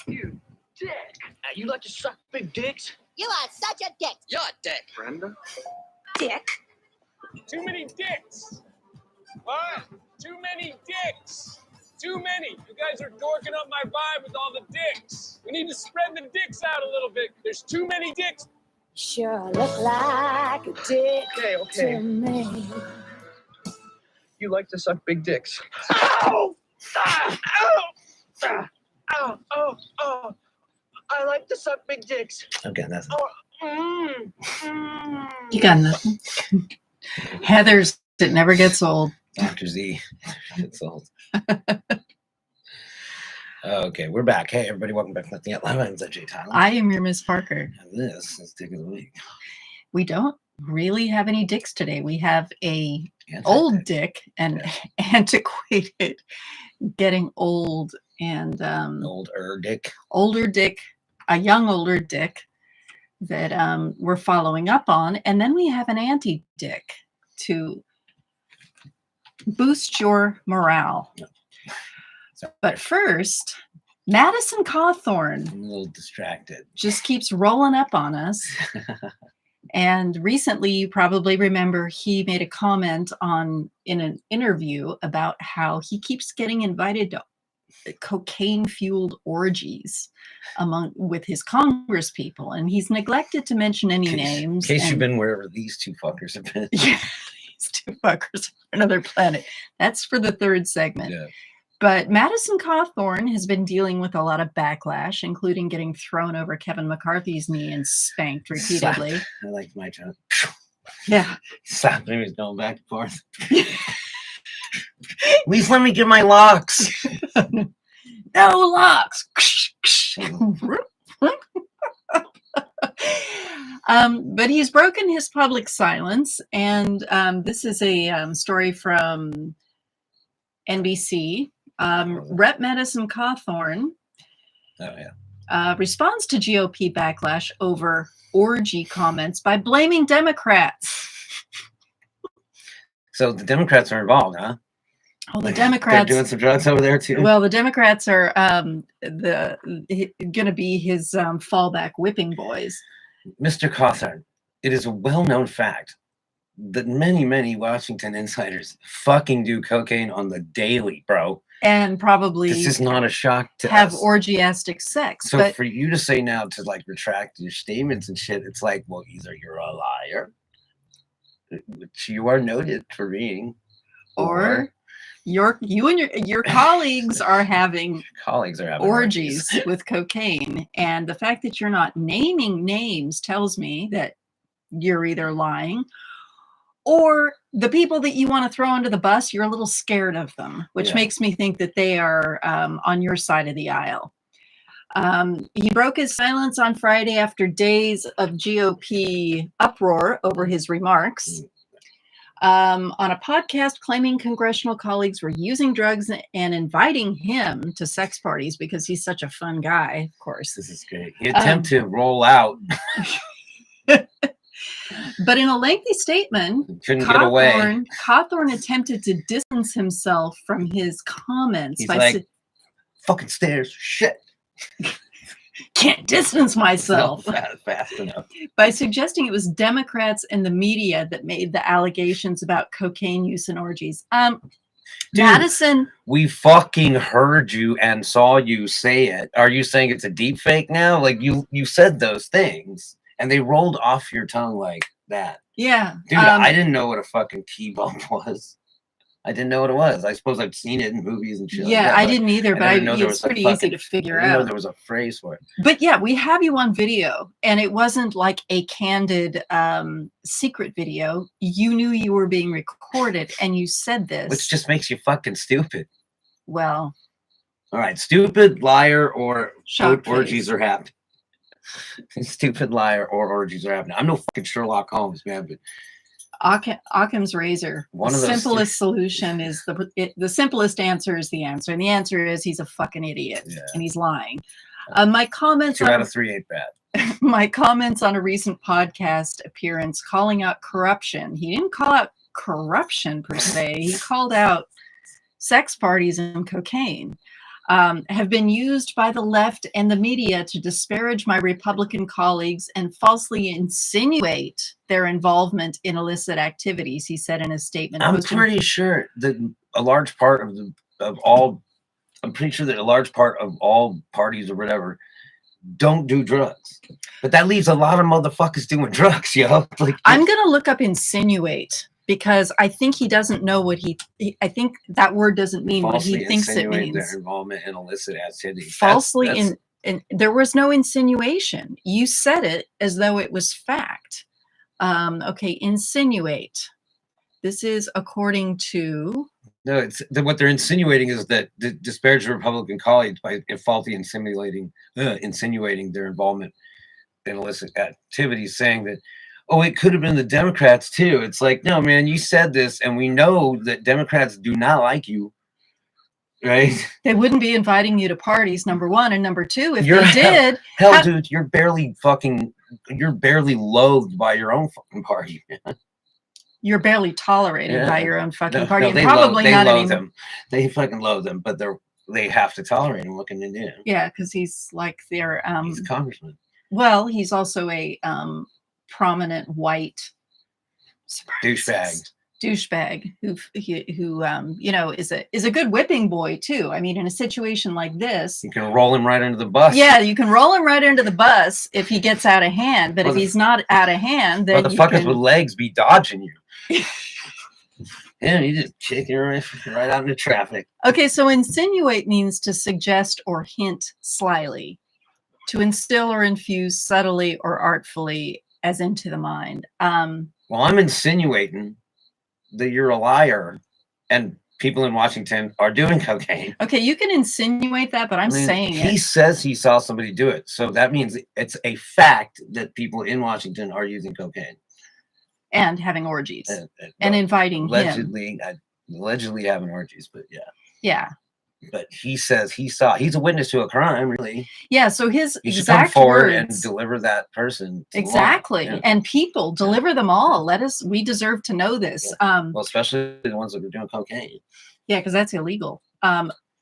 You dick. You like to suck big dicks? You are such a dick. You're a dick. Brenda? Dick. Too many dicks. What? Too many dicks. Too many. You guys are dorking up my vibe with all the dicks. We need to spread the dicks out a little bit. There's too many dicks. Sure look like a dick to me. You like to suck big dicks. Ow! Ah! Ow! Ah! Ow! Oh! Oh! I like to suck big dicks. Okay, that's You got nothing. Heather's, it never gets old. Dr. Z. It's old. Okay, we're back. Hey, everybody, welcome back to Nothing Yet Live. I'm Jay Tyler. I am your Miss Parker. And this is Dick of the Week. We don't really have any dicks today. We have a Anti-dick. old dick and antiquated, getting old and Older dick. older dick, a young older dick that we're following up on. And then we have an anti-dick to boost your morale. So, But first, Madison Cawthorn I'm a little distracted. just keeps rolling up on us. And recently, you probably remember he made a comment in an interview about how he keeps getting invited to cocaine-fueled orgies with his Congress people, and he's neglected to mention any names. In case you've been wherever these two fuckers have been. Yeah, these two fuckers are another planet. That's for the third segment. Yeah. But Madison Cawthorn has been dealing with a lot of backlash, including getting thrown over Kevin McCarthy's knee and spanked repeatedly. Slap. I like my job. Yeah. Slap him. He's going back and forth. At least let me get my locks. No locks. But he's broken his public silence, and this is a story from NBC. Rep. Madison Cawthorn responds to GOP backlash over orgy comments by blaming Democrats. So the Democrats are involved, huh? Oh, the Democrats. They're doing some drugs over there, too? Well, the Democrats are going to be his fallback whipping boys. Mr. Cawthorn, it is a well-known fact that many, many Washington insiders fucking do cocaine on the daily, bro. And probably this is not a shock to have us. orgiastic sex. So but for you to say now to like retract your statements and shit, it's like, well, either you're a liar, which you are noted for being, or you and your colleagues are having orgies with cocaine. And the fact that you're not naming names tells me that you're either lying, or the people that you want to throw under the bus, you're a little scared of them, which makes me think that they are on your side of the aisle. He broke his silence on Friday after days of GOP uproar over his remarks on a podcast claiming congressional colleagues were using drugs and inviting him to sex parties because he's such a fun guy, of course. This is great. He attempted to roll out. But in a lengthy statement, Cawthorn attempted to distance himself from his comments. He's like, fucking stairs, shit. Can't distance myself. Fast enough. By suggesting it was Democrats and the media that made the allegations about cocaine use and orgies. Dude, Madison, we fucking heard you and saw you say it. Are you saying it's a deep fake now? Like you said those things. And they rolled off your tongue like that. Yeah. Dude, I didn't know what a fucking T-bump was. I didn't know what it was. I suppose I've seen it in movies and shit. Yeah, like that, I didn't either, but it's pretty easy to figure out. I didn't know there was a phrase for it. But yeah, we have you on video, and it wasn't like a candid secret video. You knew you were being recorded, and you said this. Which just makes you fucking stupid. Well. All right, stupid, liar, or orgies face. Are happening. Stupid, liar, or orgies are happening. I'm no fucking Sherlock Holmes, man, but Occam's razor. The simplest solution is the simplest answer is the answer, and the answer is he's a fucking idiot and he's lying. My comments 2 out of 3 ain't bad. My comments on a recent podcast appearance calling out corruption. He didn't call out corruption per se. He called out sex parties and cocaine. have been used by the left and the media to disparage my Republican colleagues and falsely insinuate their involvement in illicit activities, he said in a statement. I'm pretty sure that a large part of all, I'm pretty sure that a large part of all parties or whatever don't do drugs. But that leaves a lot of motherfuckers doing drugs, yo. Like, I'm going to look up insinuate, because I think he doesn't know what I think that word doesn't mean what he thinks it means. Their involvement in illicit activities. Falsely there was no insinuation. You said it as though it was fact. Okay, insinuate. This is according to... No, it's what they're insinuating is that disparage Republican colleagues by falsely insinuating their involvement in illicit activities, saying that, oh, it could have been the Democrats too. It's like, no, man, you said this, and we know that Democrats do not like you, right? They wouldn't be inviting you to parties, number one, and number two, if they did. Hell, dude, you're barely loathed by your own fucking party. You're barely tolerated by your own fucking party. They probably they not loathe anymore. them. They fucking loathe them, but they have to tolerate him looking into him. Yeah, because he's like their he's a congressman. Well, he's also a prominent white douchebag who you know, is a good whipping boy too. I mean, in a situation like this, you can roll him right under the bus. Yeah, you can roll him right into the bus if he gets out of hand. But if he's not out of hand, then motherfuckers with legs be dodging you. Yeah, you just kick your right out into traffic. Okay, so insinuate means to suggest or hint slyly, to instill or infuse subtly or artfully, as into the mind. Well, I'm insinuating that you're a liar and people in Washington are doing cocaine. Okay, you can insinuate that, but I'm saying he says he saw somebody do it. So that means it's a fact that people in Washington are using cocaine. And having orgies. And inviting him. Allegedly having orgies, but yeah. Yeah. But he says he's a witness to a crime, really. Yeah, so his he should come forward and deliver that person. Exactly. Yeah. And people, deliver them all. We deserve to know this. Yeah. Well, especially the ones that are doing cocaine. Yeah, because that's illegal.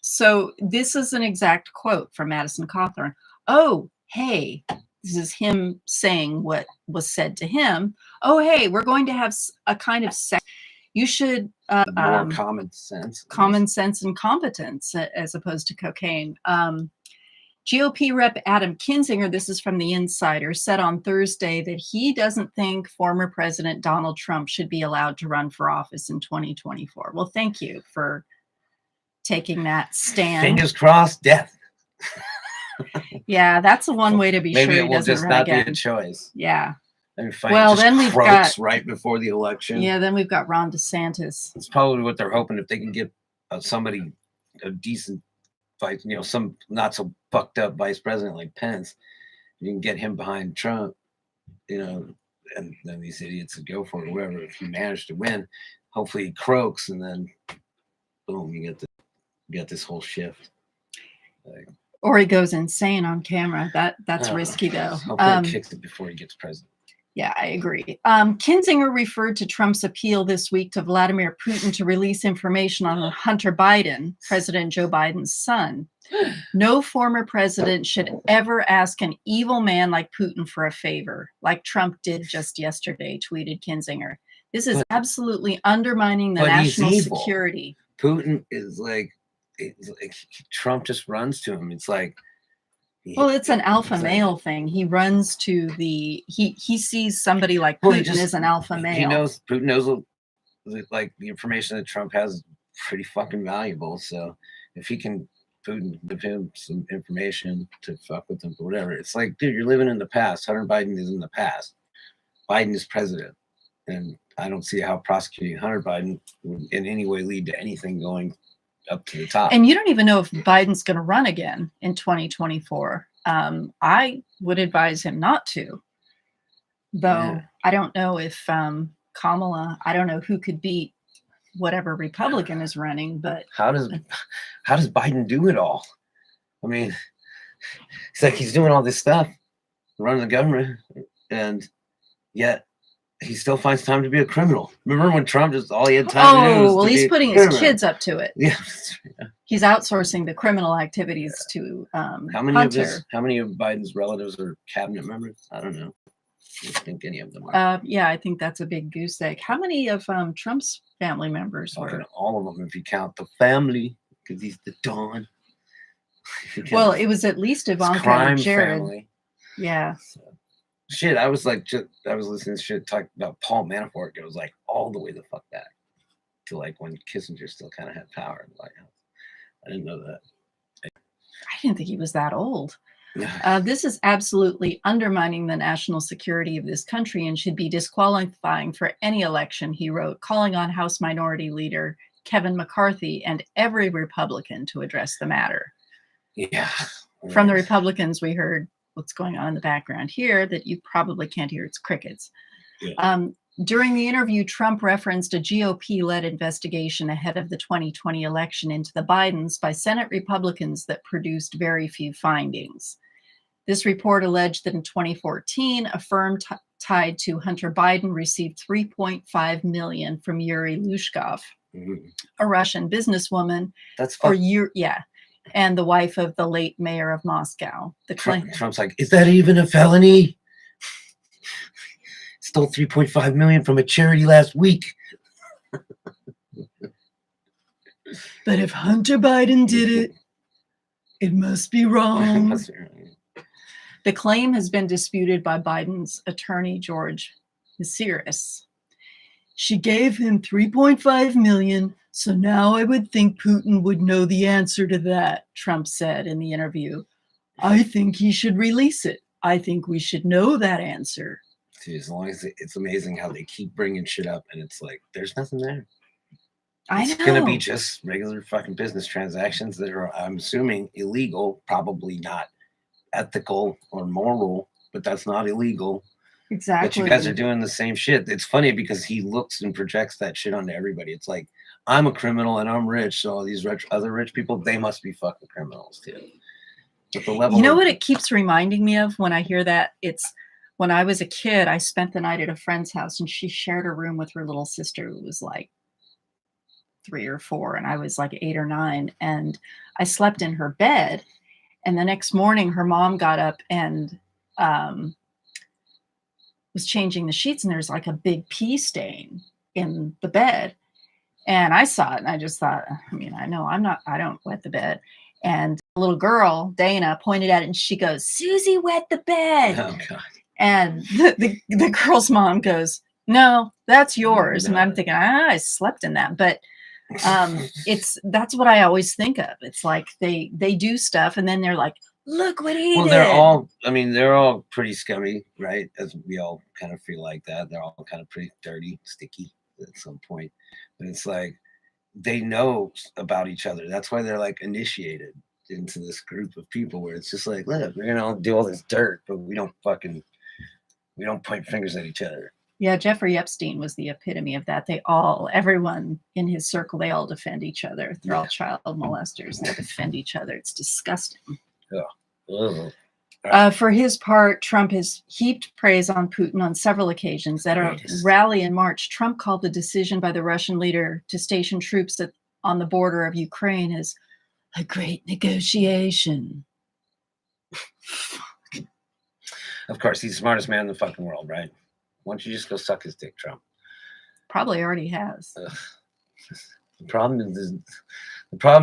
So this is an exact quote from Maddie Cawthorn. Oh, hey, this is him saying what was said to him. Oh, hey, we're going to have a kind of sex. You should more common sense and competence as opposed to cocaine. GOP Rep Adam Kinzinger, this is from The Insider, said on Thursday that he doesn't think former President Donald Trump should be allowed to run for office in 2024. Well, thank you for taking that stand. Fingers crossed, death. Yeah, that's the one way to be sure he doesn't run again. Maybe it will just not be a choice. Yeah. Well, then we've got right before the election. Yeah, then we've got Ron DeSantis. It's probably what they're hoping, if they can get somebody, a decent fight, you know, some not so fucked up vice president like Pence, you can get him behind Trump, you know, and then these idiots would go for it or whatever. If you manage to win, hopefully he croaks, and then boom, you get this whole shift. Or he goes insane on camera. That's risky though. Hopefully he kicks it before he gets president. Yeah, I agree. Kinzinger referred to Trump's appeal this week to Vladimir Putin to release information on Hunter Biden, President Joe Biden's son. No former president should ever ask an evil man like Putin for a favor, like Trump did just yesterday, tweeted Kinzinger. This is absolutely undermining the national security. Putin is like Trump just runs to him. It's like, well, it's an alpha male thing. He runs to he sees somebody like Putin as an alpha male. Putin knows like the information that Trump has is pretty fucking valuable. So if he can Putin give him some information to fuck with him or whatever, it's like, dude, you're living in the past. Hunter Biden is in the past. Biden is president. And I don't see how prosecuting Hunter Biden would in any way lead to anything going up to the top. And you don't even know if Biden's going to run again in 2024. I would advise him not to, though. Yeah. I don't know if Kamala, I don't know who could beat whatever Republican is running, but how does Biden do it all? I mean, it's like he's doing all this stuff, running the government, and yet he still finds time to be a criminal. Remember when Trump just all he had time to do was well, he's putting his kids up to it. Yeah. He's outsourcing the criminal activities to how many Hunter. how many of Biden's relatives are cabinet members? I don't know. I don't think any of them are. Yeah, I think that's a big goose egg. How many of Trump's family members were? All of them, if you count the family, because he's the Don. Well, it was at least Ivanka and Jared. Family. Yeah. So, shit, I was listening to shit talk about Paul Manafort. It was like all the way the fuck back to like when Kissinger still kind of had power in the White House. I didn't know that. I didn't think he was that old. This is absolutely undermining the national security of this country and should be disqualifying for any election, he wrote, calling on House Minority Leader Kevin McCarthy and every Republican to address the matter. Yeah. From the Republicans, we heard what's going on in the background here that you probably can't hear. It's crickets. Yeah. During the interview, Trump referenced a GOP-led investigation ahead of the 2020 election into the Bidens by Senate Republicans that produced very few findings. This report alleged that in 2014, a firm tied to Hunter Biden received $3.5 million from Yuri Lushkov, a Russian businesswoman. That's and the wife of the late mayor of Moscow. Trump's like, is that even a felony? Stole $3.5 million from a charity last week. But if Hunter Biden did it, it must be wrong. The claim has been disputed by Biden's attorney, George Mesiris. She gave him $3.5 million, so now I would think Putin would know the answer to that, Trump said in the interview. I think he should release it. I think we should know that answer. Dude, as long as it's amazing how they keep bringing shit up and it's like, there's nothing there. It's going to be just regular fucking business transactions that are, I'm assuming, illegal, probably not ethical or moral, but that's not illegal. Exactly. But you guys are doing the same shit. It's funny because he looks and projects that shit onto everybody. It's like, I'm a criminal and I'm rich, so all these other rich people, they must be fucking criminals too. But the level, you know what it keeps reminding me of when I hear that? It's when I was a kid, I spent the night at a friend's house and she shared a room with her little sister who was like 3 or 4 and I was like 8 or 9, and I slept in her bed. And the next morning her mom got up and was changing the sheets, and there's like a big pee stain in the bed. And I saw it and I just thought, I mean, I don't wet the bed. And the little girl, Dana, pointed at it and she goes, Susie wet the bed. Oh God. And the girl's mom goes, no, that's yours. No. And I'm thinking, I slept in that. But that's what I always think of. It's like they do stuff and then they're like, look what he did. They're all pretty scummy, right? As we all kind of feel like that. They're all kind of pretty dirty, sticky at some point. But it's like they know about each other. That's why they're like initiated into this group of people where it's just like, look, we're gonna all do all this dirt, but we don't point fingers at each other. Yeah, Jeffrey Epstein was the epitome of that. Everyone in his circle, they all defend each other. They're all child molesters. They defend each other. It's disgusting. Yeah. For his part, Trump has heaped praise on Putin on several occasions. At a rally in March, Trump called the decision by the Russian leader to station troops on the border of Ukraine as a great negotiation. Of course, he's the smartest man in the fucking world, right? Why don't you just go suck his dick, Trump? Probably already has. The problem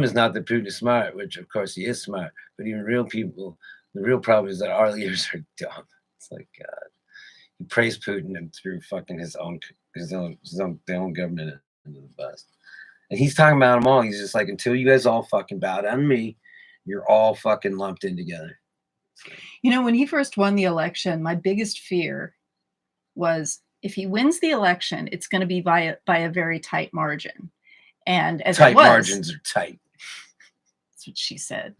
is not that Putin is smart, which of course he is smart, but even real people, the real problem is that our leaders are dumb. It's like God. He praised Putin and threw fucking his own government into the bus. And he's talking about them all. He's just like, until you guys all fucking bow down to me, you're all fucking lumped in together. You know, when he first won the election, my biggest fear was if he wins the election, it's going to be by a very tight margin. And as tight it was, margins are tight. That's what she said.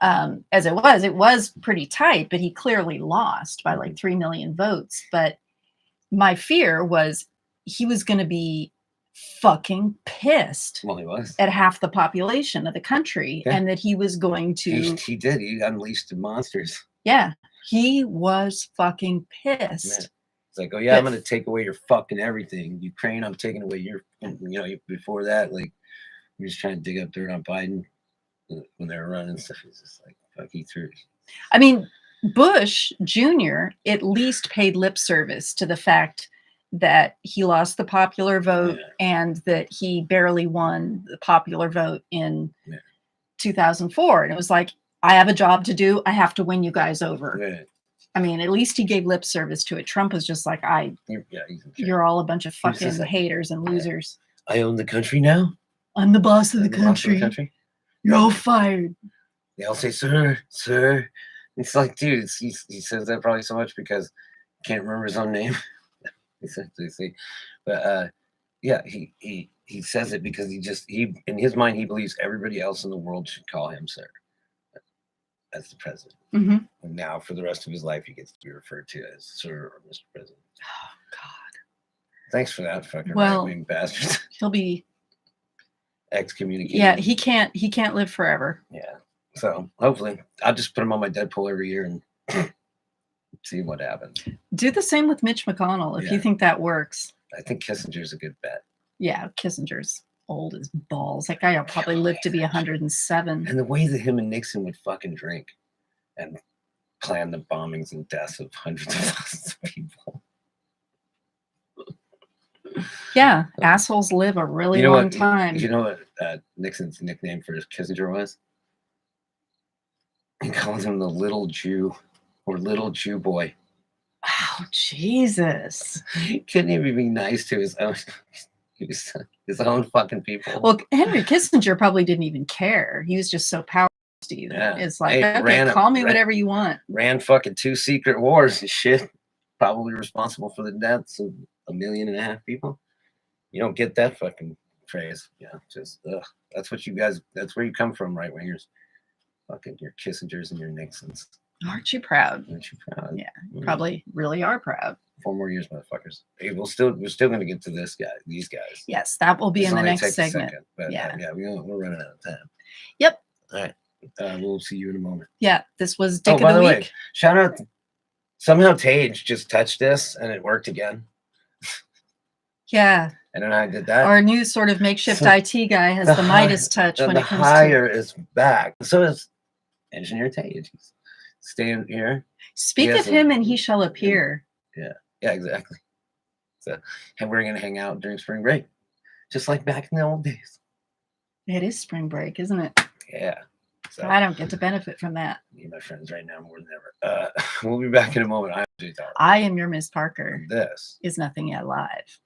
As it was pretty tight, but he clearly lost by like 3 million votes. But my fear was he was going to be fucking pissed. Well, he was. At half the population of the country, and that he was going to. He did. He unleashed the monsters. Yeah, he was fucking pissed. Yeah. It's like, oh yeah, I'm going to take away your fucking everything. Ukraine, I'm taking away your, before that, like, He was trying to dig up dirt on Biden when they were running stuff. He's just like, fuck, he threw. I mean, Bush Jr. at least paid lip service to the fact that he lost the popular vote and that he barely won the popular vote in 2004. And it was like, I have a job to do. I have to win you guys over. Yeah. I mean, at least he gave lip service to it. Trump was just like, you're all a bunch of fucking haters and losers. I own the country now. I'm the boss of the country. You're all fired. They all say, sir, sir. It's like, dude, he says that probably so much because he can't remember his own name. But he says it because he in his mind he believes everybody else in the world should call him sir as the president. Mm-hmm. And now for the rest of his life he gets to be referred to as sir or Mr. President. Oh God. Thanks for that, fucking right-wing bastard. He'll be excommunicated. Yeah, he can't live forever. Yeah. So hopefully I'll just put him on my Deadpool every year and see what happens. Do the same with Mitch McConnell if you think that works. I think Kissinger's a good bet. Yeah, Kissinger's old as balls. That guy will probably live to be 107. And the way that him and Nixon would fucking drink and plan the bombings and deaths of hundreds of thousands of people. Yeah, assholes live a really long time. You know what Nixon's nickname for his Kissinger was? He calls him the little Jew or little Jew boy. Oh, Jesus. He couldn't even be nice to his own fucking people. Well, Henry Kissinger probably didn't even care. He was just so powerful. Yeah. It's like, call me whatever you want. Ran fucking 2 secret wars and shit. Probably responsible for the deaths of 1.5 million people. You don't get that fucking phrase. Yeah, just that's what you guys. That's where you come from, right wingers. Fucking your Kissingers and your Nixons. Aren't you proud? Aren't you proud? Yeah, probably really are proud. 4 more years, motherfuckers. Hey, we're still going to get to these guys. Yes, that will be in the next segment. Second, but we're running out of time. Yep. All right. We'll see you in a moment. Yeah, this was Dick of the by the Week. way, shout out. Somehow Tage just touched this and it worked again. Yeah. I don't know how I did that. Our new sort of makeshift IT guy has the Midas touch when it comes to... The hire is back. So is Engineer Tage. He's staying here. Speak of him and he shall appear. Yeah, exactly. So, and we're going to hang out during spring break. Just like back in the old days. It is spring break, isn't it? Yeah. So, I don't get to benefit from that. Me and my friends right now more than ever. We'll be back in a moment. I am your Miss Parker. This is Nothing Yet Live.